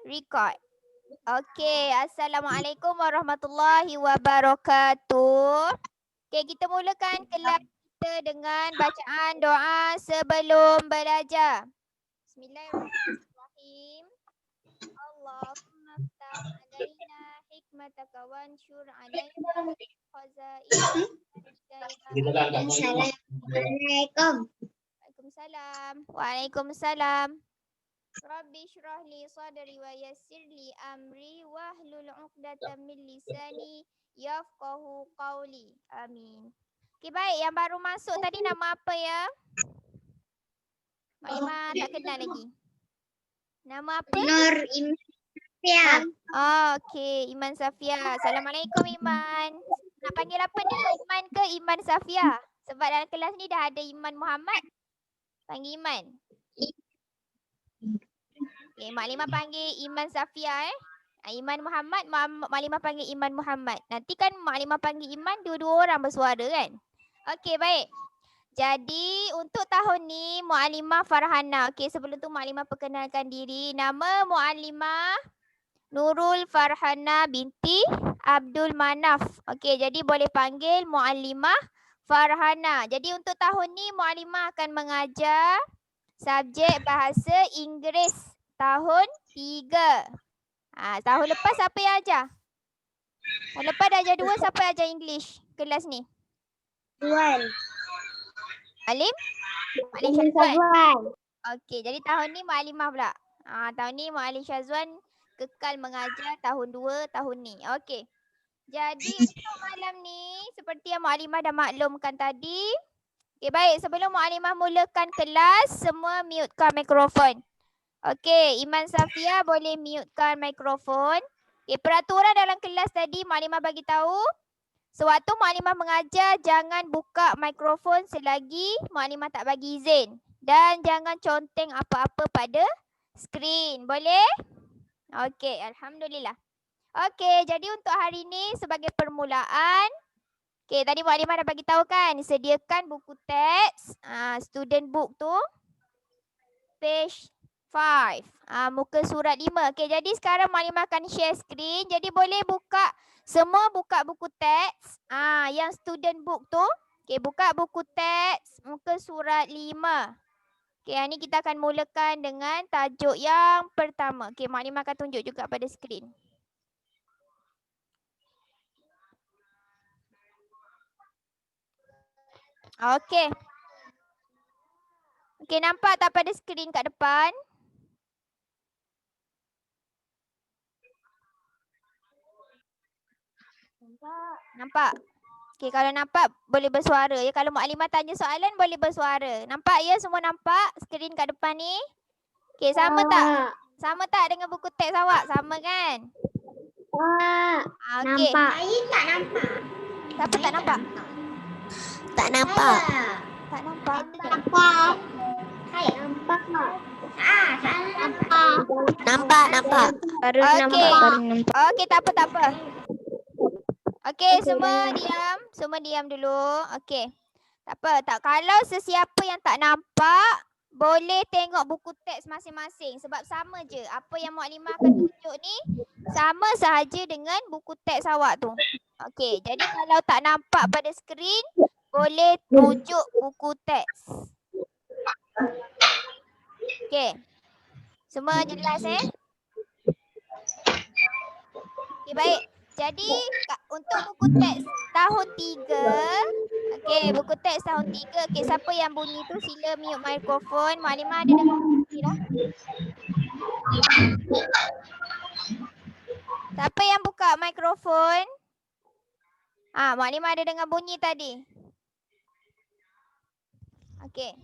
Record. Okey, Assalamualaikum warahmatullahi wabarakatuh. Okey, kita mulakan kelas kita dengan bacaan doa sebelum belajar. Bismillahirrahmanirrahim. Allahumma ftah alaina hikmataka wanshur alaina khazaina Assalamualaikum. Waalaikumsalam. Waalaikumsalam. Rabbi shrah li sadri wa yassir li amri wahlul 'uqdatam min lisani yafqahu qawli. Amin. Okey, baik, yang baru masuk tadi nama apa ya? Mak Lima tak kenal lagi. Nama apa? Nur Imtia. Okey, Iman Safia. Assalamualaikum Iman. Nak panggil apa ni? Iman ke Iman Safia? Sebab dalam kelas ni dah ada Iman Muhammad. Panggil Iman. Okay, Mak Lima panggil Iman Safia Iman Muhammad, Mak Lima panggil Iman Muhammad. Nanti kan Mak Lima panggil Iman, dua-dua orang bersuara kan? Okey, baik. Jadi untuk tahun ni Mu'allimah Farhana. Okey, sebelum tu Mak Lima perkenalkan diri. Nama Mu'allimah Nurul Farhana binti Abdul Manaf. Okey, jadi boleh panggil Mu'allimah Farhana. Jadi untuk tahun ni Mu'allimah akan mengajar subjek bahasa Inggeris tahun 3. Tahun lepas siapa yang ajar? Tahun lepas dah ajar 2, siapa yang ajar English kelas ni? Tuan. Alim? Alim Tuan. Syazwan. Okey, jadi tahun ni Mu'allimah pula. Tahun ni Mu'allim Syazwan kekal mengajar tahun 2 tahun ni. Okey. Jadi untuk malam ni seperti yang Mu'allimah dah maklumkan tadi. Okey, baik, sebelum Mu'allimah mulakan kelas, semua mutekan mikrofon. Okey, Iman Safia boleh mutekan mikrofon. Okey, peraturan dalam kelas tadi Maklimah bagi tahu. Sewaktu Maklimah mengajar, jangan buka mikrofon selagi Maklimah tak bagi izin. Dan jangan conteng apa-apa pada skrin. Boleh? Okey, Alhamdulillah. Okey, jadi untuk hari ini sebagai permulaan. Okey, tadi Maklimah dah bagi tahu kan, sediakan buku teks, student book tu. Page 5. Muka surat 5. Okey, jadi sekarang Maklimah akan share screen. Jadi boleh semua buka buku teks. Yang student book tu. Okey, buka buku teks muka surat 5. Okey, hari ni kita akan mulakan dengan tajuk yang pertama. Okey, Maklimah akan tunjuk juga pada skrin. Okey. Okey, nampak tak pada skrin kat depan? Nampak? Okey, kalau nampak boleh bersuara ya. Kalau Maklimah tanya soalan boleh bersuara. Nampak ya, semua nampak skrin kat depan ni? Okey, sama tak? Sama tak dengan buku teks awak? Sama kan? Okey. Nampak. Saya tak nampak. Siapa tak nampak? Tak nampak. Tak nampak. Nampak. Saya nampak. Saya nampak. Nampak. Baru Okey. nampak. Okey, tak apa. Okey, semua diam. Semua diam dulu. Okey. Tak apa. Kalau sesiapa yang tak nampak, boleh tengok buku teks masing-masing. Sebab sama je. Apa yang Maklimah akan tunjuk ni, sama sahaja dengan buku teks awak tu. Okey, jadi kalau tak nampak pada skrin, boleh tunjuk buku teks. Okey. Semua jelas Okey, baik. Jadi untuk buku teks tahun 3, okey, buku teks tahun 3, okey, siapa yang bunyi tu sila mute mikrofon. Maklimah ada dengar bunyi dah? Siapa yang buka mikrofon? Maklimah ada dengar bunyi tadi. Okey.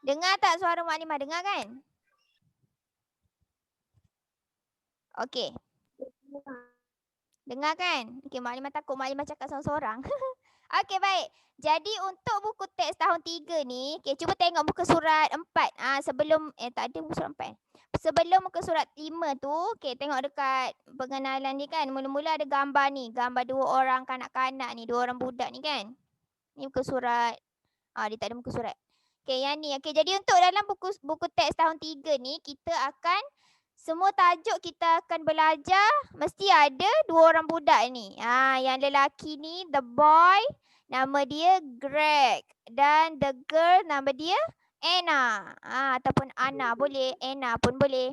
Dengar tak suara Maklimah? Dengar kan? Okey. Dengar kan? Okey, Maklimah takut Maklimah cakap seorang-seorang. Okey, baik. Jadi untuk buku teks tahun 3 ni, okey, cuba tengok muka surat 4. Sebelum tak ada muka surat 4. Sebelum muka surat 5 tu, okey, tengok dekat pengenalan ni kan. Mula-mula ada gambar ni, gambar 2 orang kanak-kanak ni, 2 orang budak ni kan. Ni muka surat. Dia tak ada muka surat. Okey, yang ni. Okey, jadi untuk dalam buku teks tahun 3 ni, kita akan semua tajuk kita akan belajar mesti ada dua orang budak ni. Yang lelaki ni the boy, nama dia Greg, dan the girl nama dia Anna. Ataupun Anna boleh, Anna pun boleh.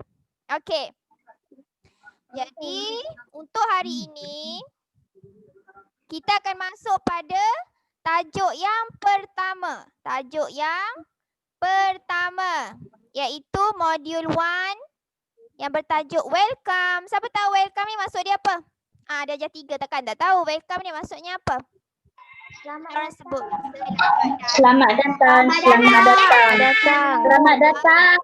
Okey. Jadi untuk hari ini kita akan masuk pada tajuk yang pertama. Tajuk yang pertama iaitu modul 1 yang bertajuk welcome. Siapa tahu welcome ni maksud dia apa? Darjah 3 takkan tak tahu welcome ni maksudnya apa? Orang sebut. Selamat datang. Selamat datang. Selamat datang.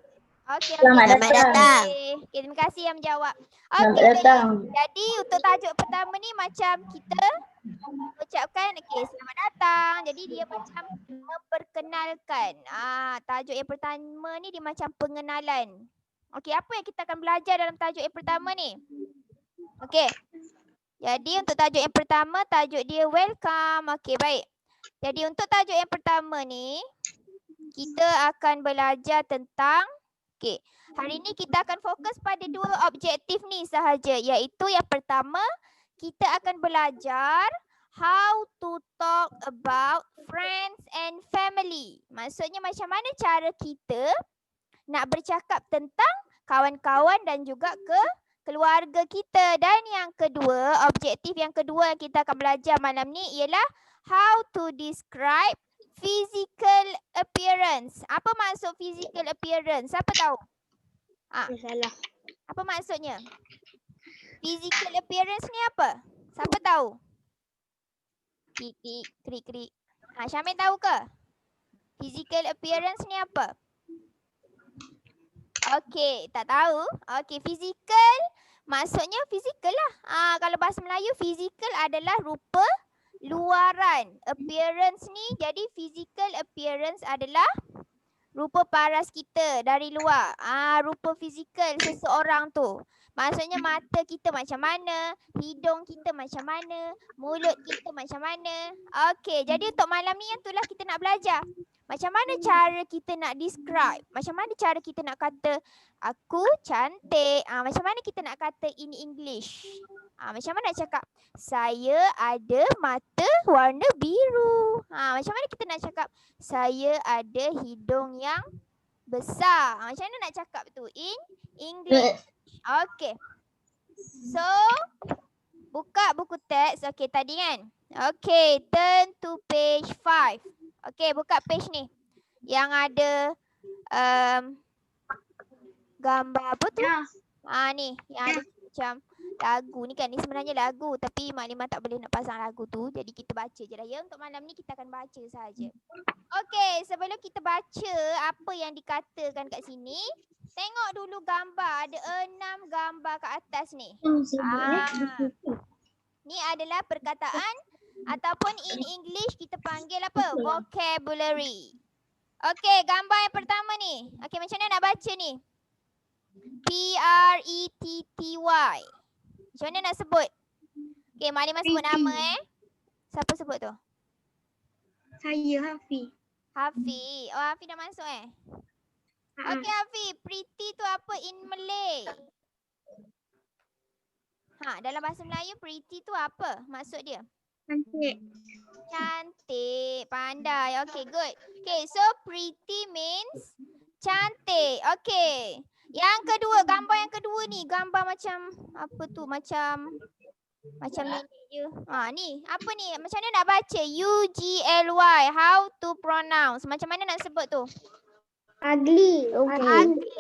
Okey, Selamat datang. Okey, terima kasih yang menjawab. Selamat Okey. datang. Jadi untuk tajuk pertama ni macam kita ucapkan selamat datang. Jadi dia macam memperkenalkan. Tajuk yang pertama ni dia macam pengenalan. Okey, apa yang kita akan belajar dalam tajuk yang pertama ni? Okey. Jadi untuk tajuk yang pertama, tajuk dia welcome. Okey, baik. Jadi untuk tajuk yang pertama ni, kita akan belajar tentang hari ni kita akan fokus pada dua objektif ni sahaja, iaitu yang pertama, kita akan belajar how to talk about friends and family. Maksudnya macam mana cara kita nak bercakap tentang kawan-kawan dan juga keluarga kita. Dan yang kedua, objektif yang kedua yang kita akan belajar malam ni ialah how to describe physical appearance. Apa maksud physical appearance? Siapa tahu? Salah. Apa maksudnya? Physical appearance ni apa? Siapa tahu? Krik, krik, krik. Syamil tahu ke? Physical appearance ni apa? Okey, tak tahu. Okey, physical maksudnya physical lah. Kalau bahasa Melayu, physical adalah rupa luaran. Appearance ni jadi physical appearance adalah rupa paras kita dari luar. Rupa fizikal seseorang tu. Maksudnya mata kita macam mana, hidung kita macam mana, mulut kita macam mana. Okey, jadi untuk malam ni yang itulah kita nak belajar. Macam mana cara kita nak describe? Macam mana cara kita nak kata aku cantik? Macam mana kita nak kata in English? Macam mana nak cakap saya ada mata warna biru? Macam mana kita nak cakap saya ada hidung yang besar? Macam mana nak cakap tu in English? Okay. So, buka buku teks. Okay, tadi kan? Okay, turn to page 5. Okay, buka page ni. Yang ada gambar apa tu? Ni, yang ada macam lagu ni kan. Ni sebenarnya lagu tapi Mak Limah tak boleh nak pasang lagu tu. Jadi kita baca je lah ya. Untuk malam ni kita akan baca saja. Okay, sebelum kita baca apa yang dikatakan kat sini, tengok dulu gambar. Ada 6 gambar kat atas ni. Ni adalah perkataan ataupun in English kita panggil apa? Vocabulary. Okay, gambar yang pertama ni. Okay, macam mana nak baca ni? P-R-E-T-T-Y. Macam mana nak sebut? Okay, Mak Limah sebut nama Siapa sebut tu? Saya Hafi. Hafi. Oh, Hafi dah masuk Okay, Hafi. Pretty tu apa in Malay? Dalam bahasa Melayu pretty tu apa maksud dia? Cantik. Cantik. Pandai. Okay, good. Okay, so pretty means cantik. Okay. Yang kedua, gambar yang kedua ni. Gambar macam apa tu? Macam nenek je. Ni. Apa ni? Macam mana nak baca? U-G-L-Y. How to pronounce? Macam mana nak sebut tu? Ugly.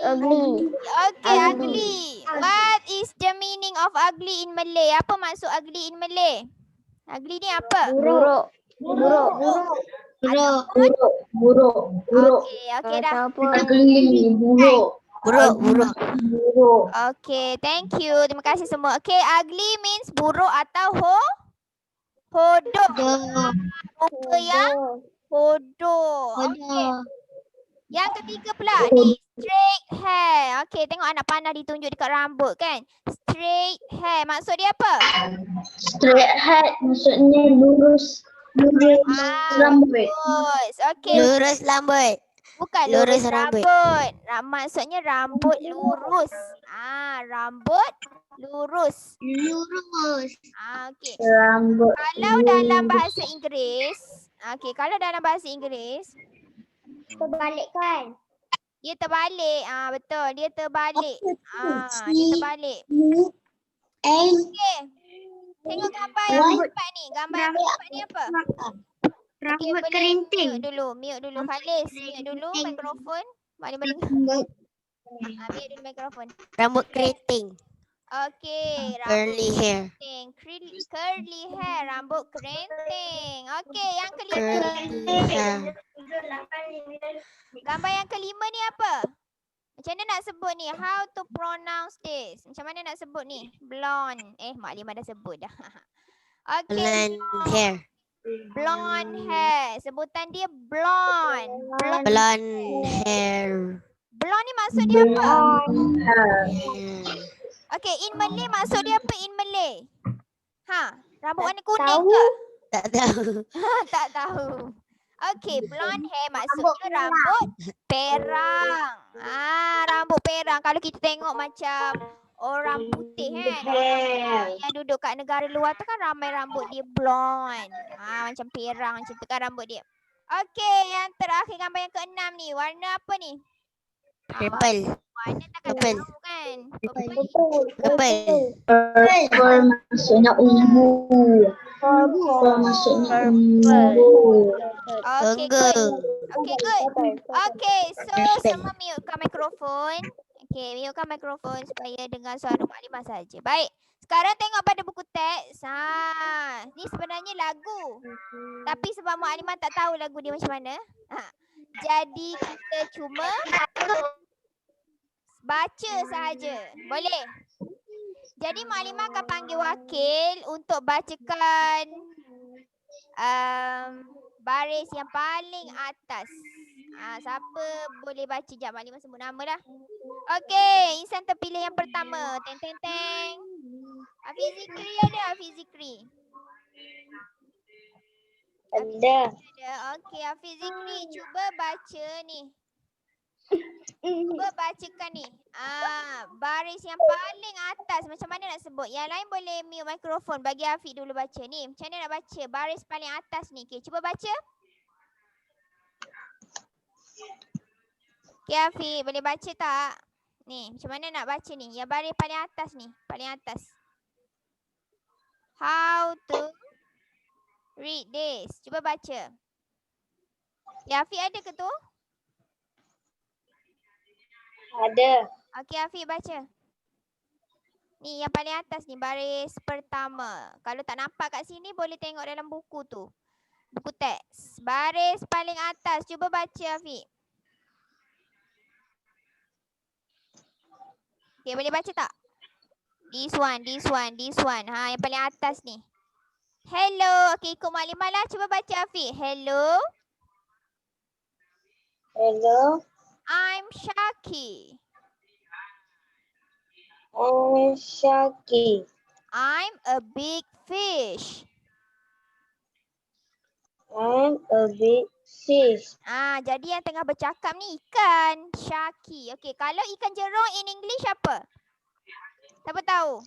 Ugly. Okay, ugly. What is the meaning of ugly in Malay? Apa maksud ugly in Malay? Ugly ni apa? Buruk. Okay dah. Ugly. Buruk. Okay, thank you. Terima kasih semua. Okay, ugly means buruk atau hodoh. Rupa yang hodoh. Okay. Yang ketiga pula ni, straight hair. Okay, tengok anak panah ditunjuk dekat rambut kan. Straight hair. Maksud dia apa? Straight hair maksudnya lurus rambut. Okay. Lurus rambut. Bukan lurus rambut. Maksudnya rambut lurus. Rambut lurus. Lurus. Okey. Rambut Kalau dalam bahasa Inggeris, kalau dalam bahasa Inggeris, Terbalikkan. dia terbalik. Betul, dia terbalik. Dia terbalik. Okey. Tengok gambar yang keempat ni. Gambar yang keempat ni apa? Okey, Rambut boleh kerinting. mute dulu. Khalis, mute dulu mikrofon. Maknanya mendengar. Mute dulu mikrofon. Rambut keriting. Okey, Curly hair. curly hair, rambut kerinting. Okey, yang kelima. Curly hair. Gambar yang kelima ni apa? Macam mana nak sebut ni? How to pronounce this? Macam mana nak sebut ni? Blonde. Mak Lima dah sebut dah. Okey. Blonde hair. Blonde hair. Sebutan dia blonde. Blonde hair. Blonde ni maksud dia apa? Hair. Okey, in Malay maksud dia apa in Malay? Rambut warna kuning tahu. ke? Tak tahu. Tak tahu. Okey, blonde hair maksudnya rambut perang. Rambut perang. Kalau kita tengok macam orang putih kan. Yang duduk kat negara luar tu kan ramai rambut dia blonde. Macam perang macam tu kan rambut dia. Okey, yang terakhir gambar yang keenam ni. Warna apa ni? Purple. Warna takkan Purple. tahu kan? Purple. Purple maksudnya ungu. Purple maksudnya ungu. Okay, Tunggu. good. Okay, good. Okay, so semua mutekan mikrofon. Okay, mutekan mikrofon supaya dengar suara Mak Limah saja. Baik. Sekarang tengok pada buku teks. Ni sebenarnya lagu. Tapi sebab Mak Limah tak tahu lagu dia macam mana. Jadi kita cuma baca sahaja. Boleh? Jadi Mak Limah akan panggil wakil untuk bacakan baris yang paling atas. Siapa boleh baca? Sekejap Mak Limah sebut nama dah. Okey, insan terpilih yang pertama. Teng teng teng. Hafiz Zikri ada? Hafiz Zikri. Ada. Okey, Hafiz Zikri cuba baca ni. Cuba bacakan ni. Baris yang paling atas. Macam mana nak sebut? Yang lain boleh mute mikrofon. Bagi Hafiz dulu baca ni. Macam mana nak baca? Baris paling atas ni. Okay, cuba baca. Okay, Hafiz. Boleh baca tak? Ni, macam mana nak baca ni? Yang baris paling atas ni. Paling atas. How to read this? Cuba baca. Ya, Hafiz ada ke tu? Ada. Okey, Hafiz baca. Ni yang paling atas ni, baris pertama. Kalau tak nampak kat sini, boleh tengok dalam buku tu. Buku teks. Baris paling atas. Cuba baca, Hafiz. Okey, boleh baca tak? This one. Yang paling atas ni. Hello. Okey, ikut Mak Limah lah. Cuba baca, Hafiz. Hello. Hello. I'm Shaki. Shaki. I'm a big fish. I'm a big fish. Jadi yang tengah bercakap ni ikan. Shaki. Okey, kalau ikan jerung in English apa? Siapa tahu?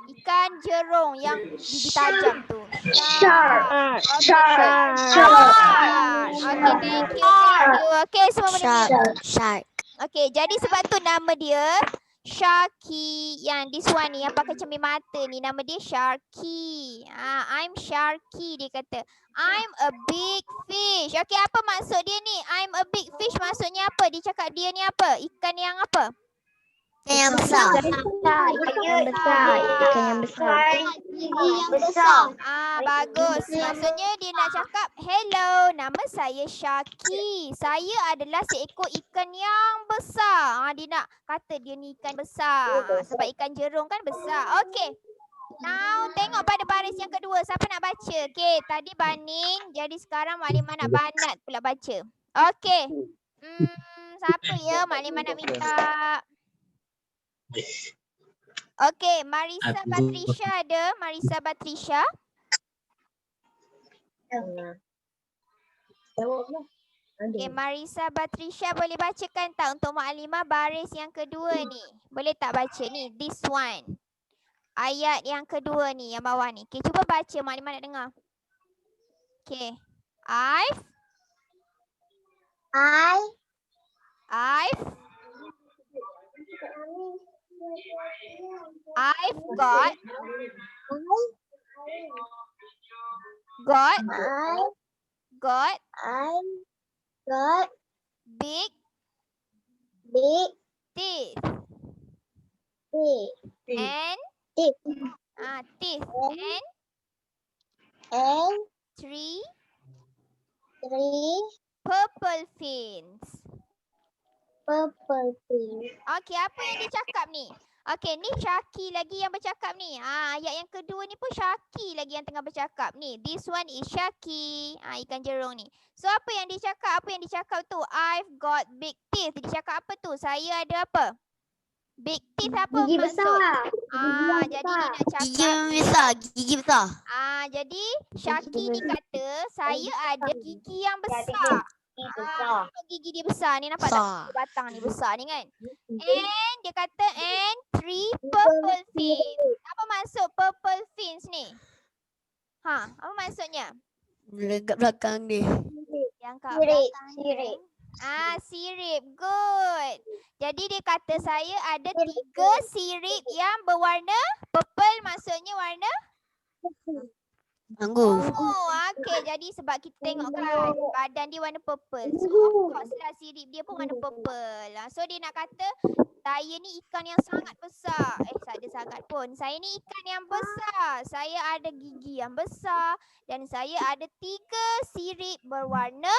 Ikan jerung yang gigi tajam tu. Shark. Okey, thank you. Okey, semua boleh mute. Shark. Okey, jadi sebab tu nama dia Sharky. Yang this one ni yang pakai cermin mata ni nama dia Sharky. I'm Sharky dia kata. I'm a big fish. Okey, apa maksud dia ni? I'm a big fish maksudnya apa? Dia cakap dia ni apa? Ikan yang apa? Ikan yang besar. Bagus. Maksudnya dia nak cakap, hello, nama saya Sharky. Saya adalah seekor ikan yang besar. Dia nak kata dia ni ikan besar. Sebab ikan jerung kan besar. Okey. Now, tengok pada baris yang kedua. Siapa nak baca? Okey, tadi Baning. Jadi sekarang Mak Limah nak Banat pula baca. Okey. Siapa ya Mak Limah nak minta? Okey, Marisa Batrisha ada? Marisa Batrisha? Okay, Marisa Batrisha boleh bacakan tak untuk Maklimah baris yang kedua ni? Boleh tak baca ni? This one. Ayat yang kedua ni, yang bawah ni. Okay, cuba baca. Maklimah nak dengar. Okay. I've got big teeth and teeth and three purple fins. Okey, apa yang dia cakap ni? Okey, ni Syaki lagi yang bercakap ni. Ayat yang kedua ni pun Syaki lagi yang tengah bercakap ni. This one is Syaki. Ikan jerung ni. So apa yang dia cakap? Apa yang dia cakap tu? I've got big teeth. Dia cakap apa tu? Saya ada apa? Big teeth apa Gigi maksud? besar. Jadi dia nak cakap Gigi besar. jadi Syaki ni kata saya ada gigi yang besar. Gigi dia besar ni, nampak tak? Batang ni besar ni kan. And dia kata and 3 purple fins. Apa maksud purple fins ni? Apa maksudnya? Dekat belakang dia. Yang kat belakang dia. Sirip. Good. Jadi dia kata saya ada 3 sirip yang berwarna purple, maksudnya warna Anggur. Okey, jadi sebab kita tengok kan badan dia warna purple. So of course lah sirip dia pun warna purple. So dia nak kata saya ni ikan yang sangat besar. Tak ada sangat pun. Saya ni ikan yang besar. Saya ada gigi yang besar dan saya ada 3 sirip berwarna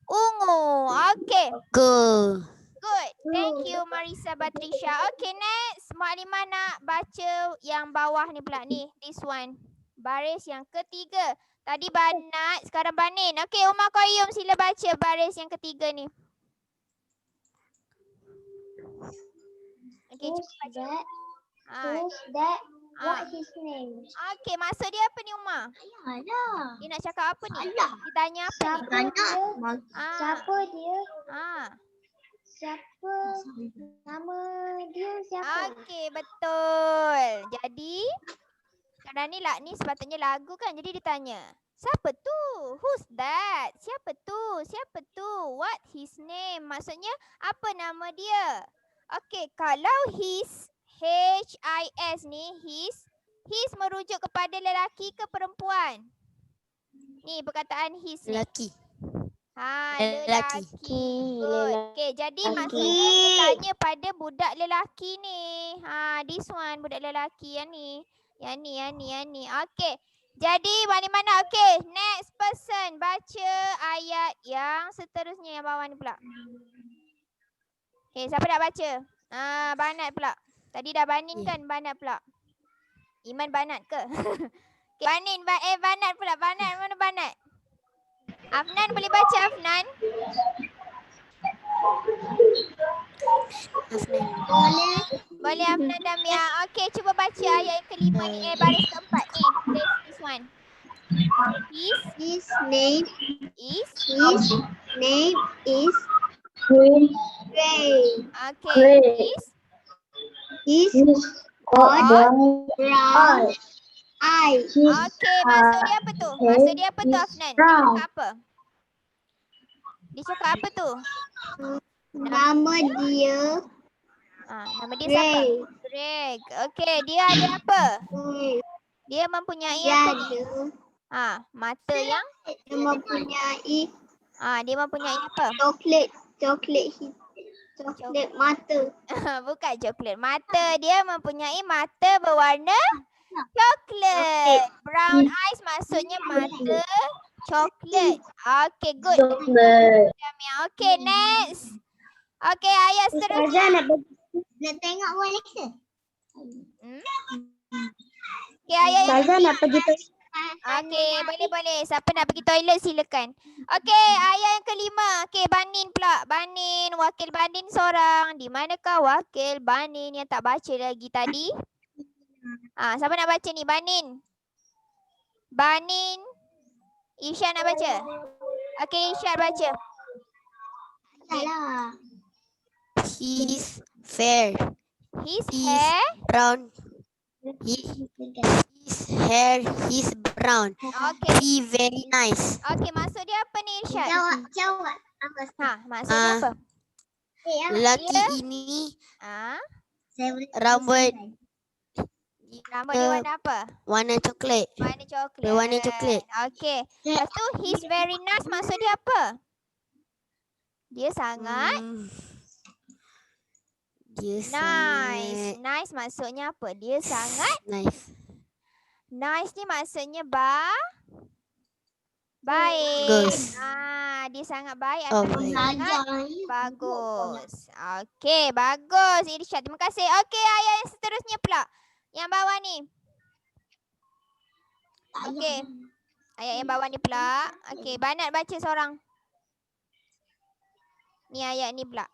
ungu. Okey. Good. Good. Thank you Marisa Batrisha. Okay, next. Maklimah nak baca yang bawah ni pula ni. This one. Baris yang ketiga. Tadi Banat, sekarang Banin. Okay, Umar Qayyum sila baca baris yang ketiga ni. Okay, cuba baca. Who's that? What his name? Okay, maksud dia apa ni Umar? Dia nak cakap apa ni? Dia tanya apa ni? Siapa dia? Siapa? Nama dia siapa? Okay, betul. Jadi sekarang ni sepatutnya lagu kan. Jadi dia tanya, siapa tu? Who's that? Siapa tu? Siapa tu? What his name? Maksudnya apa nama dia? Okay, kalau his, H-I-S ni, his merujuk kepada lelaki ke perempuan? Ni perkataan his ni. Lelaki. Lelaki. Good. Okay, jadi maksudnya dia tanya pada budak lelaki ni. This one budak lelaki yang ni. Yang ni. Okay. Jadi mana-mana. Okay, next person baca ayat yang seterusnya yang bawah ni pula. Okay, siapa nak baca? Banat pula. Tadi dah Banin kan? Banat pula. Iman Banat ke? Okay, Banin. Banat pula. Banat. Mana Banat? Afnan boleh baca Afnan? Boleh Afnan dan Mia. Okey, cuba baca ayat yang kelima ni. Baris keempat ni. This one. His name is Ray. Okay. He's got brown eyes. Okay, maksud dia apa tu? Maksud dia apa tu Afnan? Dia cakap apa? Dia cakap apa tu? Nama dia siapa? Greg. Okay, dia ada apa? Dia mempunyai apa ni? Mata yang? Dia mempunyai apa? Coklat mata. Bukan coklat mata. Dia mempunyai mata berwarna coklat. Brown eyes maksudnya mata coklat. Okay, good. Okay, next. Okay, ayat seterusnya. Nak tengok boleh ke? Okay, ayat yang Ustazah nak pergi okay, boleh. Siapa nak pergi toilet silakan. Okay, ayat yang kelima. Okay, Banin pula. Banin, wakil Banin seorang. Di manakah wakil Banin yang tak baca lagi tadi? Siapa nak baca ni? Banin. Isha nak baca? Okay, Isha baca. Salah. He's fair. His His hair. brown. His hair is brown. Okay. He very nice. Okay, maksud dia apa ni Irsyad? Jawab. Apa? Ha, maksud dia apa? Lelaki Dia- ini Ah, rambut rambut dia warna apa? warna coklat. Warna coklat. Berwarna coklat. Okay. Lepas tu he's very nice maksud dia apa? Dia sangat Dia nice. sangat Nice maksudnya apa? Dia sangat nice. nice ni maksudnya baik. Bagus. Dia sangat baik Oh, atau dia baik. sangat bagus. Okey, bagus Irsyad. Terima kasih. Okey, ayat yang seterusnya pula. Yang bawah ni. Okey. Ayat yang bawah ni pula. Okey, Banat baca seorang. Ni ayat ni pula.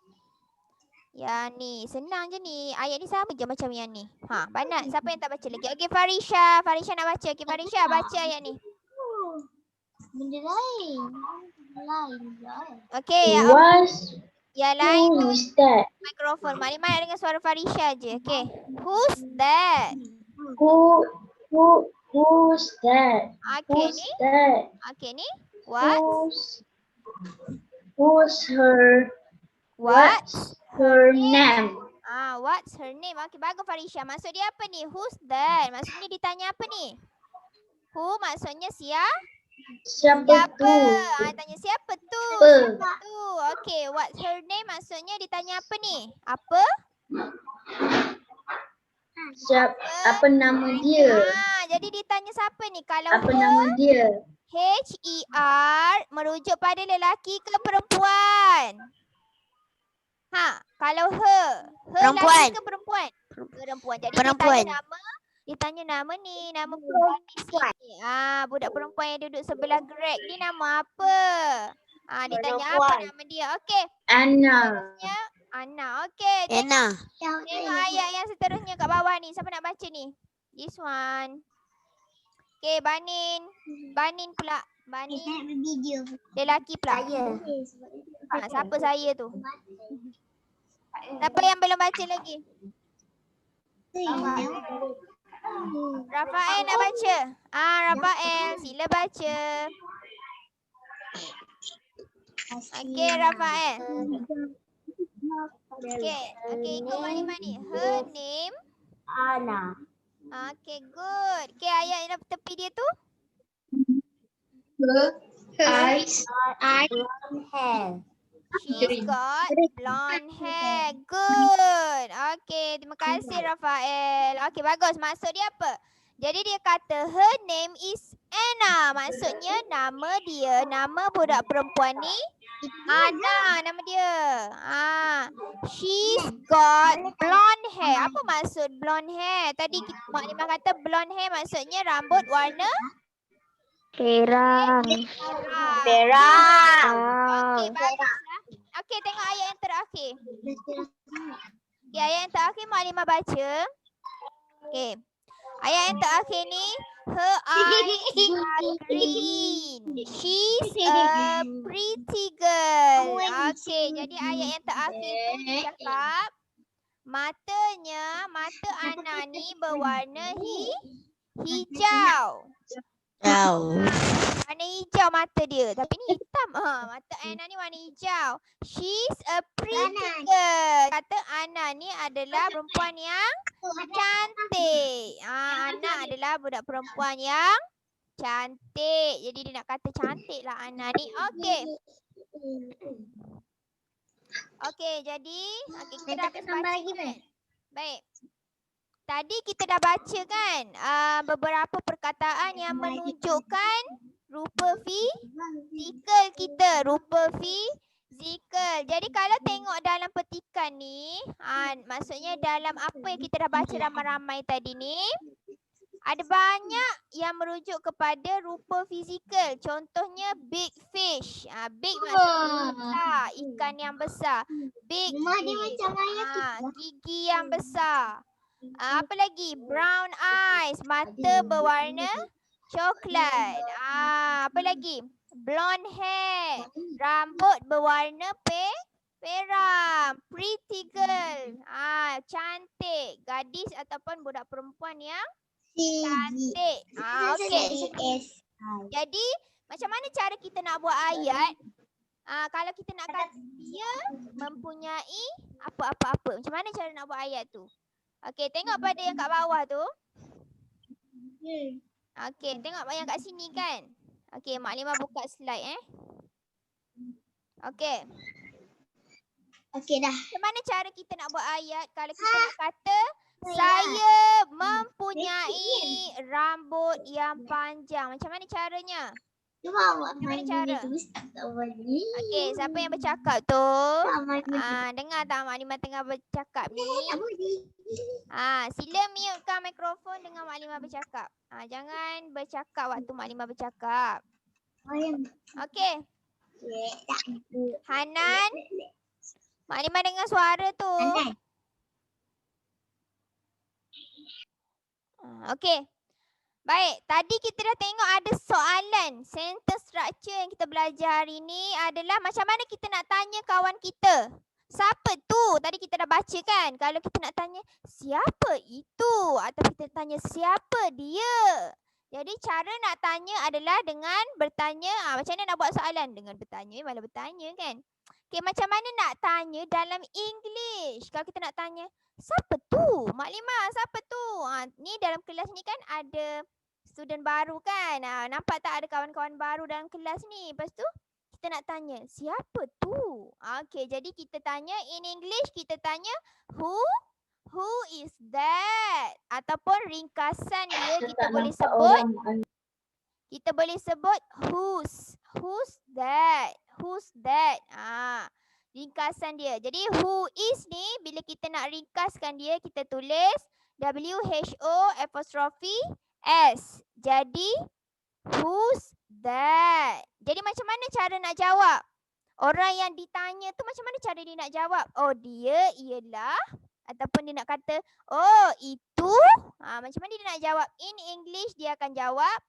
Yang ni, senang je ni. Ayat ni sama je macam yang ni. Banat. Siapa yang tak baca lagi? Okey, Farisha. Farisha nak baca. Okey, Farisha baca ayat ni. Benda lain. Okey, yang lain tu Who's that? mikrofon. Maknanya nak dengar suara Farisha je. Okey. Who's that? Who's that? Okey Who's ni. that? Okey ni. What? Who's her name? What's her name? Okey, bagus Farisha. Maksud dia apa ni? Who's that? Maksudnya ditanya apa ni? Who maksudnya Siapa tu? Tanya siapa tu? Siapa? Siapa tu? Okey, what's her name maksudnya ditanya apa ni? Apa? Apa nama dia? Jadi ditanya siapa ni? Kalau Apa nama dia? H-E-R merujuk pada lelaki ke perempuan? Kalau her Perempuan. lelaki ke perempuan? Perempuan. Jadi Perempuan. ditanya nama ni, nama perempuan di sini. Budak perempuan yang duduk sebelah Greg ni nama apa? Ditanya apa nama dia? Okey. Anna. Seterusnya Anna. Okey. Anna. Tengok ayat yang seterusnya kat bawah ni. Siapa nak baca ni? This one. Okey, Banin. Banin pula. Banin Video. lelaki pula. Siapa saya tu? Siapa yang belum baca lagi? Rafael nak baca. Rafael, sila baca. Okey, Rafael. Okey, ikut Malimah ni. Her name. Ana. Okey, good. Okey, ayat yang tepi dia tu. Eyes. Hair. She's got blonde hair. Good. Okey, terima kasih Rafael. Okey, bagus. Maksud dia apa? Jadi dia kata her name is Anna. Maksudnya nama dia, nama budak perempuan ni Anna nama dia. She's got blonde hair. Apa maksud blonde hair? Tadi Maklimah kata blonde hair maksudnya rambut warna Perang. Okey, baguslah. Okey, tengok ayat yang terakhir. Okey, ayat yang terakhir Maklimah baca. Okey. Ayat yang terakhir ni, her eyes are green. She's a pretty girl. Okey, jadi ayat yang terakhir tu cakap mata Anna ni berwarna hijau. Warna hijau mata dia. Tapi ni hitam. Mata Anna ni warna hijau. She's a pretty girl. Kata Anna ni adalah perempuan yang cantik. Anna adalah budak perempuan yang cantik. Jadi dia nak kata cantik lah Anna ni. Okey. Okey, jadi kita dah habis baca kan? Baik. Tadi kita dah baca kan beberapa perkataan yang menunjukkan rupa fizikal kita. Rupa fizikal. Jadi kalau tengok dalam petikan ni, maksudnya dalam apa yang kita dah baca ramai-ramai tadi ni, ada banyak yang merujuk kepada rupa fizikal. Contohnya big fish. Big maksudnya besar. Ikan yang besar. Big fish. Gigi yang besar. Apa lagi? Brown eyes. Mata berwarna coklat. Apa lagi? Blonde hair. Rambut berwarna Peram. Pretty girl. Cantik. Gadis ataupun budak perempuan yang cantik. Okey. Jadi, macam mana cara kita nak buat ayat? Kalau kita nak kata dia mempunyai apa-apa-apa. Macam mana cara nak buat ayat tu? Okey, tengok pada yang kat bawah tu. Okey, tengok yang kat sini kan? Okey, Mak Limah buka slide Okey. Okey dah. Macam mana cara kita nak buat ayat kalau kita nak kata saya mempunyai rambut yang panjang. Macam mana caranya? Cuba Macam mana cara? Okey, Okey, siapa yang bercakap tu? Dengar tak Mak Limah tengah bercakap ni? Sila mutekan mikrofon dengan Mak Limah bercakap. Jangan bercakap waktu Mak Limah bercakap. Okey. Hanan, Mak Limah dengar suara tu. Okey. Baik, tadi kita dah tengok ada soalan. Sentence structure yang kita belajar hari ni adalah macam mana kita nak tanya kawan kita. Siapa tu? Tadi kita dah baca kan? Kalau kita nak tanya, siapa itu? Atau kita tanya, siapa dia? Jadi cara nak tanya adalah dengan bertanya. Macam mana nak buat soalan? Dengan bertanya, malah bertanya kan? Okay, macam mana nak tanya dalam English? Kalau kita nak tanya, siapa tu? Mak Limah, siapa tu? Ni dalam kelas ni kan ada student baru kan? Nampak tak ada kawan-kawan baru dalam kelas ni? Lepas tu, kita nak tanya, siapa tu? Okay, jadi kita tanya in English, kita tanya, who is that? Ataupun ringkasan dia kita boleh sebut. Kita boleh sebut who's that? Who's that? Ringkasan dia. Jadi who is ni bila kita nak ringkaskan dia kita tulis WHO''S. Jadi who's that? Jadi macam mana cara nak jawab? Orang yang ditanya tu macam mana cara dia nak jawab? Oh, dia ialah ataupun dia nak kata oh itu. Macam mana dia nak jawab? In English dia akan jawab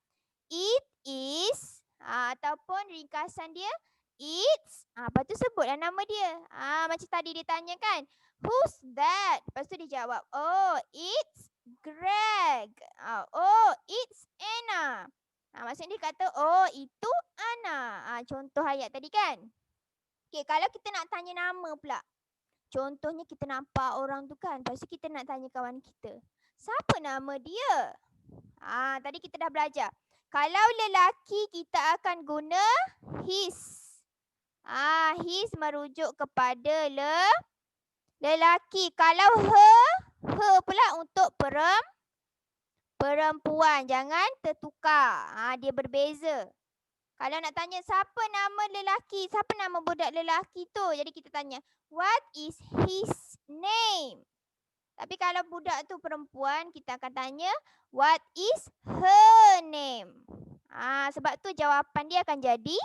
it is ataupun ringkasan dia it's. Lepas tu sebutlah nama dia. Macam tadi dia tanya kan, who's that? Lepas tu dia jawab, oh it's Greg. Oh it's Anna. Maksudnya dia kata oh itu Anna. Contoh ayat tadi kan. Okay, kalau kita nak tanya nama pula. Contohnya kita nampak orang tu kan. Lepas tu kita nak tanya kawan kita, siapa nama dia? Tadi kita dah belajar. Kalau lelaki kita akan guna his. His merujuk kepada lelaki. Kalau her pula untuk perempuan. Jangan tertukar. Dia berbeza. Kalau nak tanya siapa nama lelaki, siapa nama budak lelaki tu? Jadi kita tanya, what is his name? Tapi kalau budak tu perempuan, kita akan tanya, what is her name? Sebab tu jawapan dia akan jadi,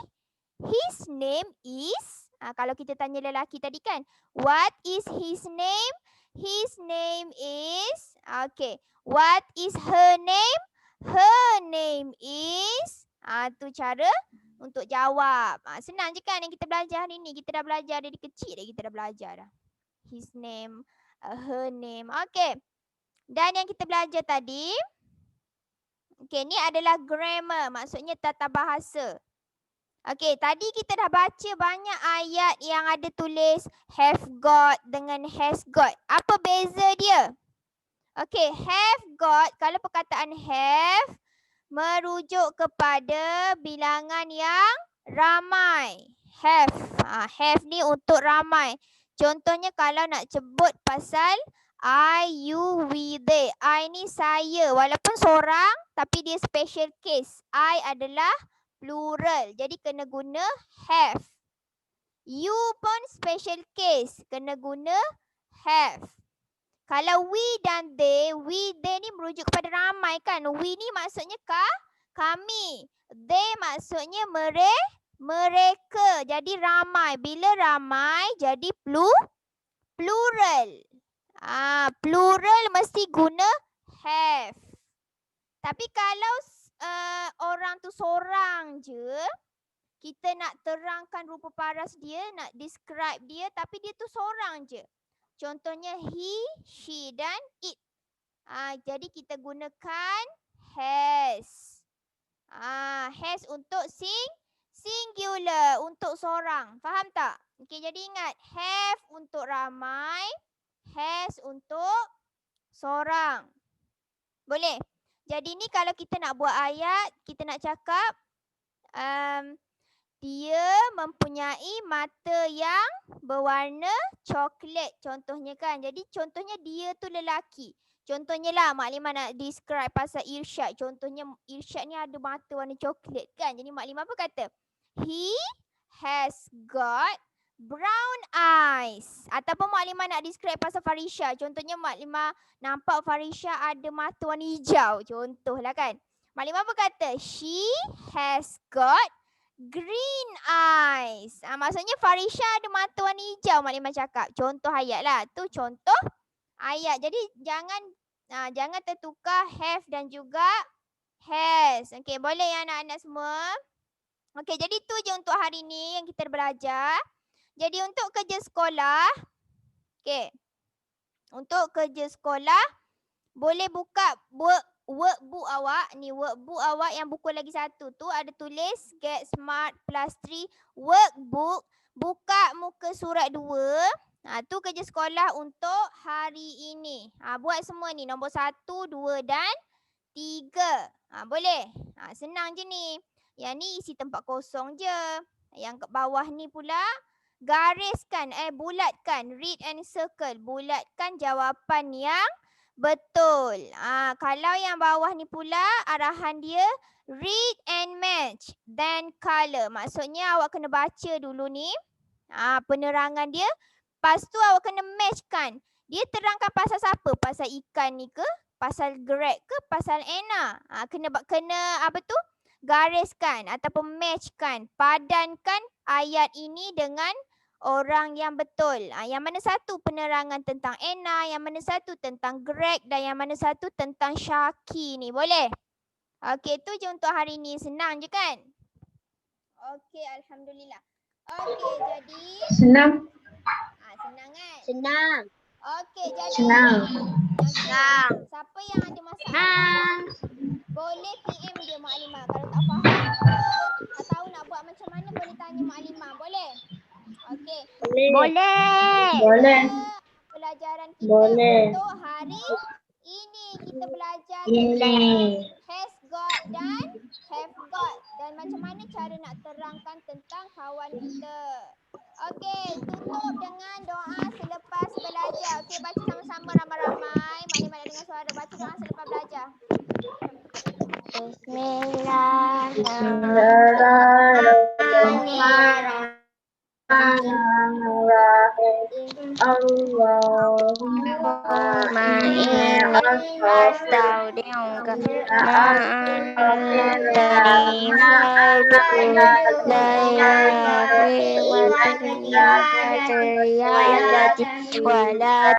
his name is, kalau kita tanya lelaki tadi kan, what is his name? His name is, okay. What is her name? Her name is, tu cara untuk jawab. Senang je kan yang kita belajar hari ni. Kita dah belajar dari kecil dah, kita dah belajar dah. His name, her name. Okay. Dan yang kita belajar tadi, okay, ni adalah grammar. Maksudnya tata bahasa. Okay, tadi kita dah baca banyak ayat yang ada tulis have got dengan has got. Apa beza dia? Okay, have got, kalau perkataan have, merujuk kepada bilangan yang ramai. Have. Have ni untuk ramai. Contohnya kalau nak sebut pasal I, you, we, they. I ni saya. Walaupun seorang tapi dia special case. I adalah plural. Jadi kena guna have. You pun special case. Kena guna have. Kalau we dan they ni merujuk kepada ramai kan. We ni maksudnya kami. They maksudnya mereka. Jadi ramai. Bila ramai jadi plural. Plural mesti guna have. Tapi kalau orang tu seorang je, kita nak terangkan rupa paras dia, nak describe dia, tapi dia tu seorang je. Contohnya he, she dan it. Jadi kita gunakan has. Has untuk singular, untuk seorang. Faham tak? Okey, jadi ingat have untuk ramai, has untuk seorang. Boleh? Jadi ni kalau kita nak buat ayat, kita nak cakap dia mempunyai mata yang berwarna coklat contohnya kan. Jadi contohnya dia tu lelaki. Contohnya lah Maklimah nak describe pasal Irsyad. Contohnya Irsyad ni ada mata warna coklat kan. Jadi Maklimah apa kata? He has got brown eyes. Ataupun Maklimah nak describe pasal Farisha. Contohnya Maklimah nampak Farisha ada mata warna hijau. Contohlah kan. Maklimah apa kata? She has got green eyes. Maksudnya Farisha ada mata warna hijau, Maklimah cakap. Contoh ayat lah. Tu contoh ayat. Jadi jangan tertukar have dan juga has. Okey, boleh ya anak-anak semua? Okey, jadi tu je untuk hari ni yang kita belajar. Jadi untuk kerja sekolah, okey. Untuk kerja sekolah, boleh buka workbook awak. Ni workbook awak yang buku lagi satu tu ada tulis Get Smart Plus 3 workbook. Buka muka surat 2. Tu kerja sekolah untuk hari ini. Buat semua ni nombor 1, 2 dan 3. Boleh? Senang je ni. Yang ni isi tempat kosong je. Yang kat bawah ni pula gariskan, bulatkan, read and circle. Bulatkan jawapan yang betul. Kalau yang bawah ni pula arahan dia read and match then color. Maksudnya awak kena baca dulu ni penerangan dia. Lepas tu awak kena matchkan. Dia terangkan pasal siapa? Pasal ikan ni ke? Pasal Greg ke? Pasal Anna? Kena apa tu? Gariskan ataupun matchkan. Padankan ayat ini dengan orang yang betul. Yang mana satu penerangan tentang Anna, yang mana satu tentang Greg dan yang mana satu tentang Syaki ni. Boleh? Okey, tu je untuk hari ni. Senang je kan? Okey, Alhamdulillah. Okey, jadi Senang. senang kan? Senang. Okey, jadi Senang. Senang. siapa yang ada masalah boleh PM dia Maklimah. Kalau tak faham tak tahu nak buat macam mana, boleh tanya Maklimah. Boleh? Okey. Boleh. Boleh. Pelajaran kita Boleh. untuk hari ini. Kita belajar Ini. has got dan have got. Dan macam mana cara nak terangkan tentang kawan kita. Okey, tutup dengan doa selepas belajar. Okey, baca sama-sama ramai-ramai. Maklimah nak dengar suara. Baca doa selepas belajar. Bismillahirrahmanirrahim. Allahumma inni astaudiuka ma antani la ilaha illa anta wa la